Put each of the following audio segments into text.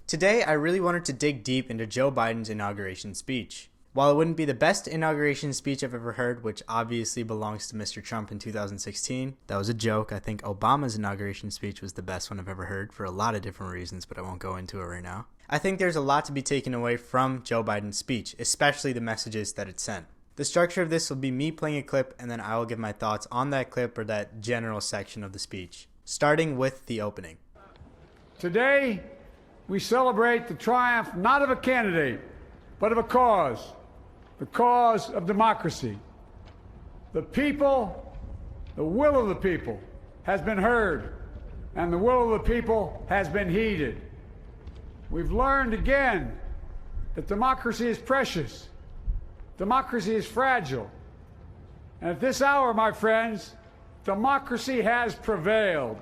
Today, I really wanted to dig deep into Joe Biden's inauguration speech. While it wouldn't be the best inauguration speech I've ever heard, which obviously belongs to Mr. Trump in 2016, that was a joke. I think Obama's inauguration speech was the best one I've ever heard for a lot of different reasons, but I won't go into it right now. I think there's a lot to be taken away from Joe Biden's speech, especially the messages that it sent. The structure of this will be me playing a clip, and then I will give my thoughts on that clip or that general section of the speech, starting with the opening. Today, we celebrate the triumph not of a candidate, but of a cause, the cause of democracy. The people, the will of the people has been heard, and the will of the people has been heeded. We've learned again that democracy is precious, democracy is fragile, and at this hour, my friends, democracy has prevailed.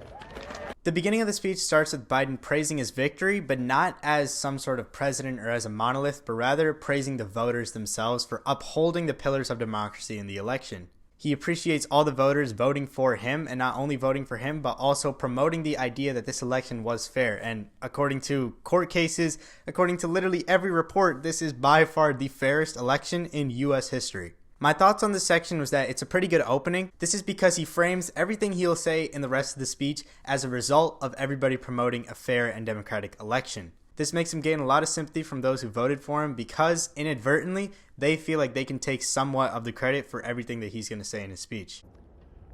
The beginning of the speech starts with Biden praising his victory, but not as some sort of president or as a monolith, but rather praising the voters themselves for upholding the pillars of democracy in the election. He appreciates all the voters voting for him, and not only voting for him, but also promoting the idea that this election was fair. And according to court cases, according to literally every report, this is by far the fairest election in U.S. history. My thoughts on this section was that it's a pretty good opening. This is because he frames everything he'll say in the rest of the speech as a result of everybody promoting a fair and democratic election. This makes him gain a lot of sympathy from those who voted for him because inadvertently they feel like they can take somewhat of the credit for everything that he's going to say in his speech.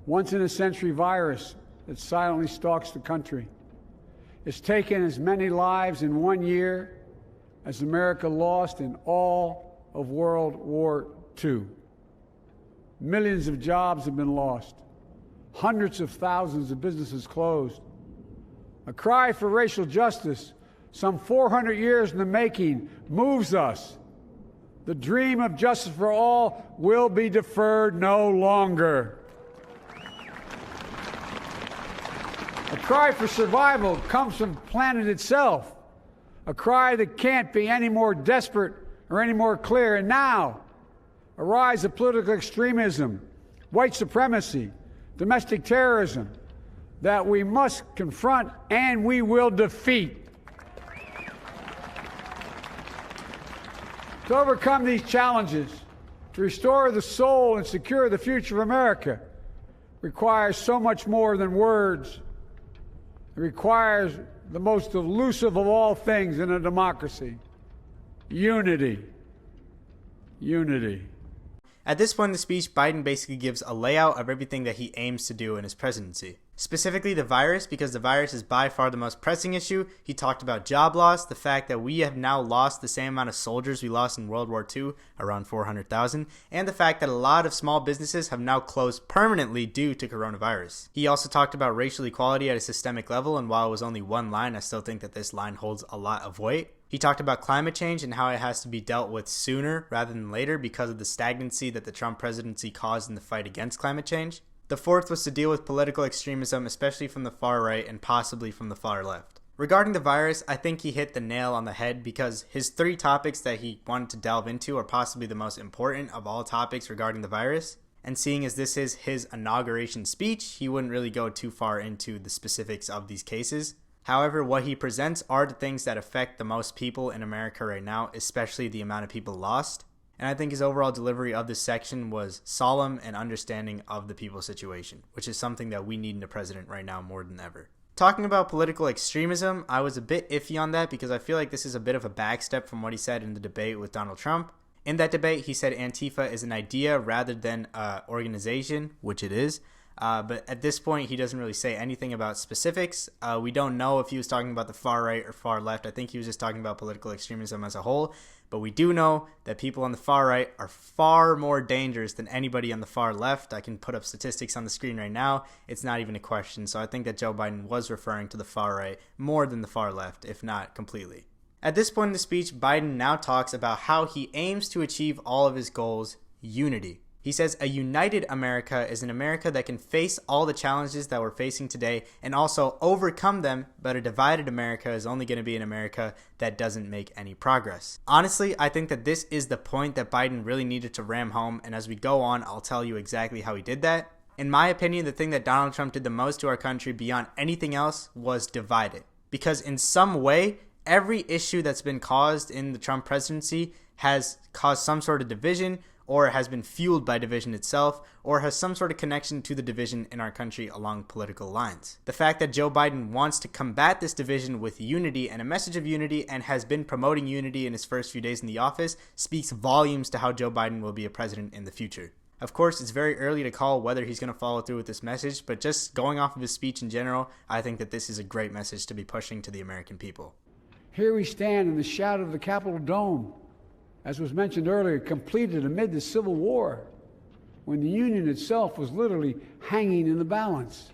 Once in a century virus that silently stalks the country. It's taken as many lives in 1 year as America lost in all of World War II. Millions of jobs have been lost. Hundreds of thousands of businesses closed. A cry for racial justice, some 400 years in the making, moves us. The dream of justice for all will be deferred no longer. A cry for survival comes from the planet itself. A cry that can't be any more desperate or any more clear. And now, a rise of political extremism, white supremacy, domestic terrorism that we must confront and we will defeat. To overcome these challenges, to restore the soul and secure the future of America, requires so much more than words. It requires the most elusive of all things in a democracy: unity. Unity. At this point in the speech, Biden basically gives a layout of everything that he aims to do in his presidency. Specifically the virus, because the virus is by far the most pressing issue. He talked about job loss, the fact that we have now lost the same amount of soldiers we lost in World War II, around 400,000, and the fact that a lot of small businesses have now closed permanently due to coronavirus. He also talked about racial equality at a systemic level, and while it was only one line, I still think that this line holds a lot of weight. He talked about climate change and how it has to be dealt with sooner rather than later because of the stagnancy that the Trump presidency caused in the fight against climate change. The fourth was to deal with political extremism, especially from the far right and possibly from the far left. Regarding the virus, I think he hit the nail on the head because his three topics that he wanted to delve into are possibly the most important of all topics regarding the virus. And seeing as this is his inauguration speech, he wouldn't really go too far into the specifics of these cases. However, what he presents are the things that affect the most people in America right now, especially the amount of people lost. And I think his overall delivery of this section was solemn and understanding of the people's situation, which is something that we need in a president right now more than ever. Talking about political extremism, I was a bit iffy on that because I feel like this is a bit of a backstep from what he said in the debate with Donald Trump. In that debate, he said Antifa is an idea rather than an organization, which it is. But at this point, he doesn't really say anything about specifics. We don't know if he was talking about the far right or far left. I think he was just talking about political extremism as a whole. But we do know that people on the far right are far more dangerous than anybody on the far left. I can put up statistics on the screen right now. It's not even a question. So I think that Joe Biden was referring to the far right more than the far left, if not completely. At this point in the speech, Biden now talks about how he aims to achieve all of his goals: unity. He says a united America is an America that can face all the challenges that we're facing today and also overcome them, but a divided America is only going to be an America that doesn't make any progress. Honestly, I think that this is the point that Biden really needed to ram home, and as we go on, I'll tell you exactly how he did that. In my opinion, the thing that Donald Trump did the most to our country beyond anything else was divide it. Because in some way, Every issue that's been caused in the Trump presidency has caused some sort of division, or has been fueled by division itself, or has some sort of connection to the division in our country along political lines. The fact that Joe Biden wants to combat this division with unity and a message of unity, and has been promoting unity in his first few days in the office, speaks volumes to how Joe Biden will be a president in the future. Of course, it's very early to call whether he's going to follow through with this message, but just going off of his speech in general, I think that this is a great message to be pushing to the American people. Here we stand in the shadow of the Capitol Dome, as was mentioned earlier, completed amid the Civil War, when the Union itself was literally hanging in the balance.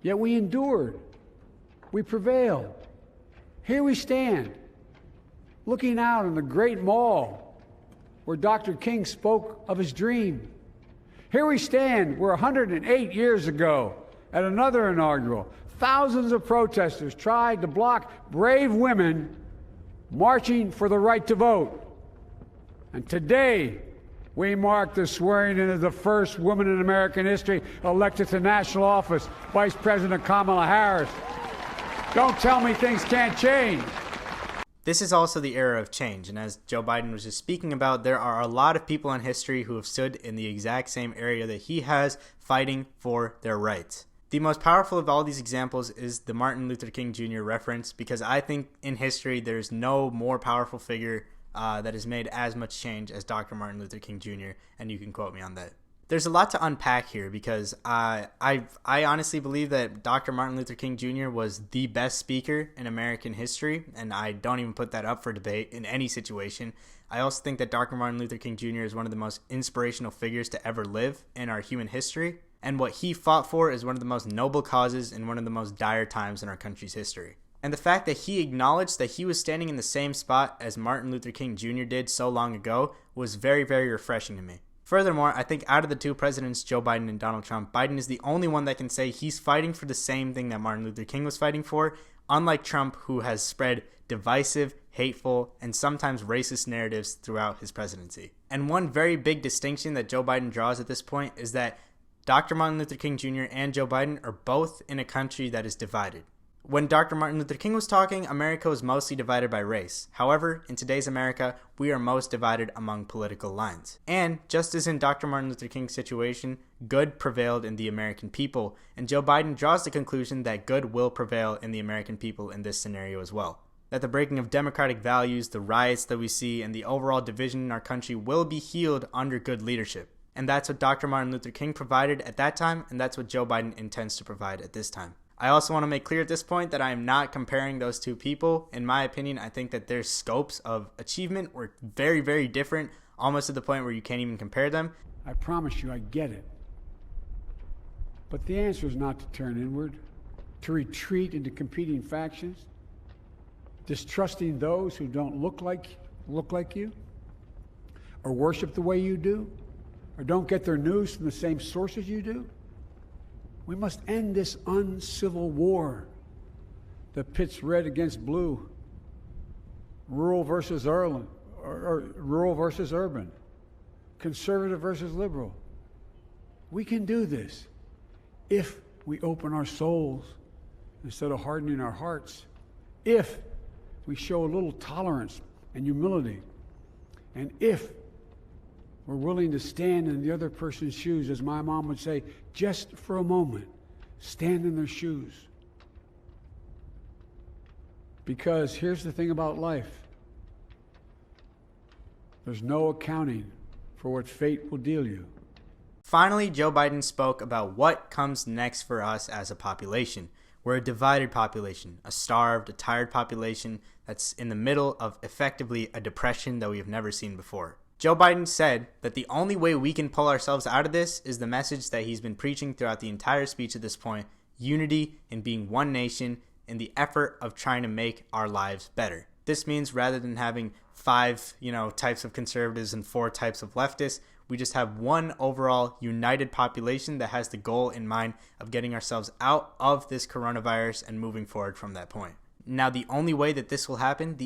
Yet we endured. We prevailed. Here we stand, looking out on the great mall where Dr. King spoke of his dream. Here we stand where 108 years ago, at another inaugural, thousands of protesters tried to block brave women marching for the right to vote. And today, we mark the swearing in of the first woman in American history elected to national office, Vice President Kamala Harris. Don't tell me things can't change. This is also the era of change, and as Joe Biden was just speaking about, there are a lot of people in history who have stood in the exact same area that he has, fighting for their rights. The most powerful of all these examples is the Martin Luther King Jr. reference, because I think in history there's no more powerful figure that has made as much change as Dr. Martin Luther King Jr., and you can quote me on that. There's a lot to unpack here, because I honestly believe that Dr. Martin Luther King Jr. was the best speaker in American history, and I don't even put that up for debate in any situation. I also think that Dr. Martin Luther King Jr. is one of the most inspirational figures to ever live in our human history, and what he fought for is one of the most noble causes in one of the most dire times in our country's history. And the fact that he acknowledged that he was standing in the same spot as Martin Luther King Jr. did so long ago was very, very refreshing to me. Furthermore, I think out of the two presidents, Joe Biden and Donald Trump, Biden is the only one that can say he's fighting for the same thing that Martin Luther King was fighting for, unlike Trump, who has spread divisive, hateful, and sometimes racist narratives throughout his presidency. And one very big distinction that Joe Biden draws at this point is that Dr. Martin Luther King Jr. and Joe Biden are both in a country that is divided. When Dr. Martin Luther King was talking, America was mostly divided by race. However, in today's America, we are most divided among political lines. And just as in Dr. Martin Luther King's situation, good prevailed in the American people, and Joe Biden draws the conclusion that good will prevail in the American people in this scenario as well. That the breaking of democratic values, the riots that we see, and the overall division in our country will be healed under good leadership. And that's what Dr. Martin Luther King provided at that time, and that's what Joe Biden intends to provide at this time. I also want to make clear at this point that I am not comparing those two people. In my opinion, I think that their scopes of achievement were very, very different, almost to the point where you can't even compare them. I promise you, I get it. But the answer is not to turn inward, to retreat into competing factions, distrusting those who don't look like you, or worship the way you do, or don't get their news from the same sources you do. We must end this uncivil war that pits red against blue, rural versus urban, conservative versus liberal. We can do this if we open our souls instead of hardening our hearts, if we show a little tolerance and humility, and if we're willing to stand in the other person's shoes, as my mom would say, just for a moment, stand in their shoes. Because here's the thing about life. There's no accounting for what fate will deal you. Finally, Joe Biden spoke about what comes next for us as a population. We're a divided population, a starved, a tired population that's in the middle of effectively a depression that we have never seen before. Joe Biden said that the only way we can pull ourselves out of this is the message that he's been preaching throughout the entire speech at this point: unity in being one nation in the effort of trying to make our lives better. This means rather than having five, types of conservatives and four types of leftists, we just have one overall united population that has the goal in mind of getting ourselves out of this coronavirus and moving forward from that point. Now, the only way this will happen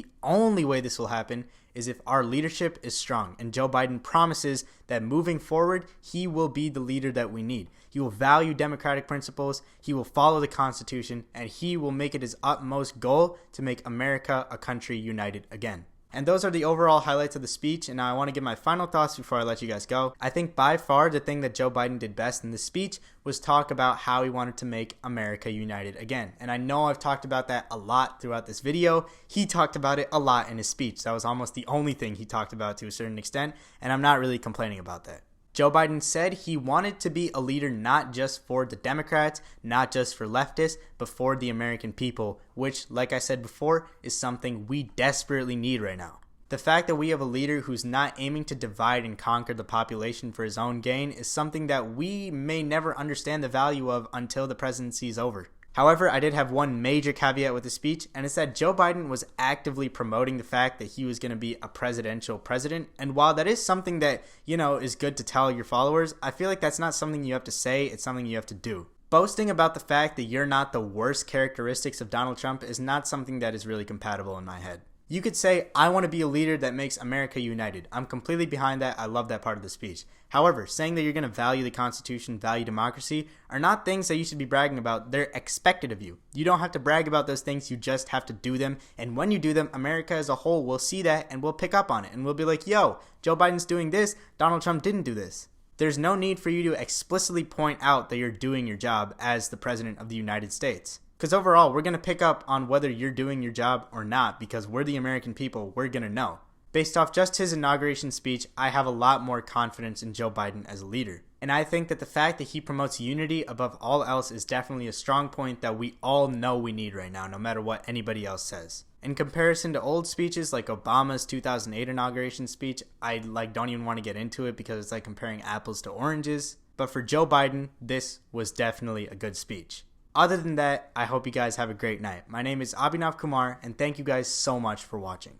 is if our leadership is strong. And Joe Biden promises that moving forward, he will be the leader that we need. He will value democratic principles, he will follow the Constitution, and he will make it his utmost goal to make America a country united again. And those are the overall highlights of the speech, and now I want to give my final thoughts before I let you guys go. I think by far the thing that Joe Biden did best in this speech was talk about how he wanted to make America united again. And I know I've talked about that a lot throughout this video. He talked about it a lot in his speech. That was almost the only thing he talked about to a certain extent, and I'm not really complaining about that. Joe Biden said he wanted to be a leader not just for the Democrats, not just for leftists, but for the American people, which, like I said before, is something we desperately need right now. The fact that we have a leader who's not aiming to divide and conquer the population for his own gain is something that we may never understand the value of until the presidency is over. However, I did have one major caveat with the speech, and it's that Joe Biden was actively promoting the fact that he was going to be a presidential president. And while that is something that, is good to tell your followers, I feel like that's not something you have to say, it's something you have to do. Boasting about the fact that you're not the worst characteristics of Donald Trump is not something that is really compatible in my head. You could say, I want to be a leader that makes America united. I'm completely behind that. I love that part of the speech. However, saying that you're going to value the Constitution, value democracy, are not things that you should be bragging about. They're expected of you. You don't have to brag about those things. You just have to do them. And when you do them, America as a whole will see that and will pick up on it. And we'll be like, yo, Joe Biden's doing this. Donald Trump didn't do this. There's no need for you to explicitly point out that you're doing your job as the President of the United States. Because overall, we're going to pick up on whether you're doing your job or not, because we're the American people. We're going to know. Based off just his inauguration speech, I have a lot more confidence in Joe Biden as a leader. And I think that the fact that he promotes unity above all else is definitely a strong point that we all know we need right now, no matter what anybody else says. In comparison to old speeches like Obama's 2008 inauguration speech, I don't even want to get into it because it's like comparing apples to oranges. But for Joe Biden, this was definitely a good speech. Other than that, I hope you guys have a great night. My name is Abhinav Kumar, and thank you guys so much for watching.